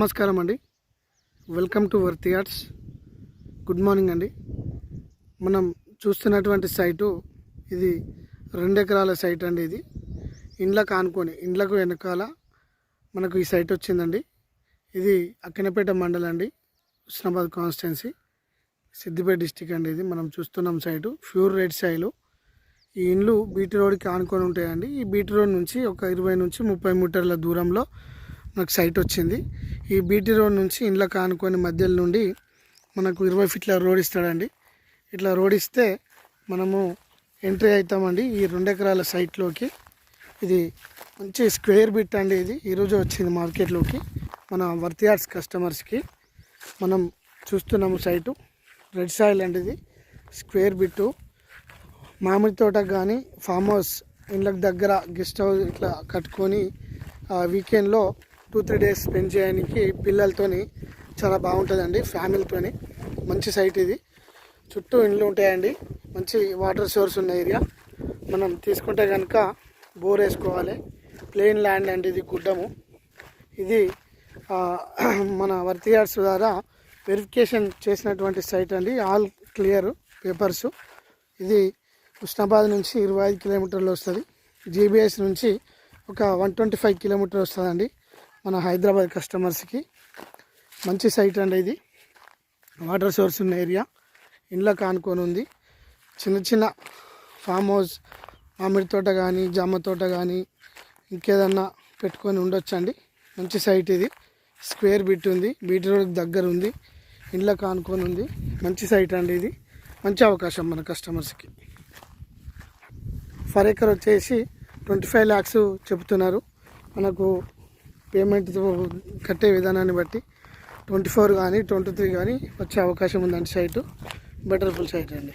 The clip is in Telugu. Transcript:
నమస్కారం అండి. Welcome to Worthy Arts. Good morning అండి. మనం చూస్తున్నటువంటి సైటు ఇది 2 ఎకరాల సైట్ అండి. ఇది ఇండ్లకు ఆనుకొని ఇండ్లకు వెనకాల మనకు ఈ సైట్ వచ్చిందండి. ఇది అక్కినపేట మండలం అండి, హుస్నాబాద్ కాన్స్టిట్యున్సీ, సిద్దిపేట డిస్టిక్ అండి. ఇది మనం చూస్తున్నాం సైటు ప్యూర్ రెడ్ సాయిల్. ఈ ఇండ్లు బీటీ రోడ్కి ఆనుకొని ఉంటాయండి. ఈ బీటీ రోడ్ నుంచి ఒక 20 నుంచి 30 మీటర్ల దూరంలో మనకు సైట్ వచ్చింది. ఈ బీటీ రోడ్ నుంచి ఇండ్లకు ఆనుకొని మధ్యలో నుండి మనకు 20 ఫీట్ల రోడ్ ఇస్తాడండి. ఇట్లా రోడ్ ఇస్తే మనము ఎంట్రీ అవుతామండి ఈ 2 ఎకరాల సైట్లోకి. ఇది మంచి స్క్వేర్ బిట్ అండి. ఇది ఈరోజు వచ్చింది మార్కెట్లోకి మన వర్తి ఆర్ట్స్ కస్టమర్స్కి. మనం చూస్తున్నాము సైటు రెడ్ సాయిల్ అండి. ఇది స్క్వేర్ బిట్టు. మామిడి తోటకు కానీ ఫామ్ హౌస్ ఇండ్లకు దగ్గర గెస్ట్ హౌస్ ఇట్లా కట్టుకొని వీకెండ్లో 2-3 డేస్ స్పెండ్ చేయడానికి పిల్లలతోని చాలా బాగుంటుందండి, ఫ్యామిలీతోని. మంచి సైట్ ఇది. చుట్టూ ఇండ్లు ఉంటాయండి, మంచి వాటర్ సోర్స్ ఉన్న ఏరియా. మనం తీసుకుంటే కనుక బోర్ వేసుకోవాలి. ప్లెయిన్ ల్యాండ్ అండి, ఇది గుడ్డము. ఇది మన వర్తి ఆర్ట్స్ ద్వారా వెరిఫికేషన్ చేసినటువంటి సైట్ అండి. All clear papers. ఇది హుస్నాబాద్ నుంచి 25 కిలోమీటర్లు వస్తుంది. జీబీఎస్ నుంచి ఒక 125 కిలోమీటర్ వస్తుందండి మన హైదరాబాద్ కస్టమర్స్కి. మంచి సైట్ అండి ఇది. వాటర్ సోర్స్ ఉన్న ఏరియా, ఇండ్లకు ఆనుకొని ఉంది. చిన్న చిన్న ఫామ్ హౌస్, మామిడి తోట కానీ జామ తోట కానీ ఇంకేదన్నా పెట్టుకొని ఉండొచ్చండి. మంచి సైట్ ఇది. స్క్వేర్ బిట్ ఉంది, బీటీ రోడ్కి దగ్గర ఉంది, ఇండ్లకు ఆనుకొని ఉంది. మంచి సైట్ అండి ఇది. మంచి అవకాశం మన కస్టమర్స్కి. ఫర్ ఎకర్ వచ్చేసి 25 lakhs చెప్తున్నారు. మనకు పేమెంట్ కట్టే విధానాన్ని బట్టి 24 కానీ 23 కానీ వచ్చే అవకాశం ఉందండి. సైటు బెటర్ఫుల్ సైట్ అండి.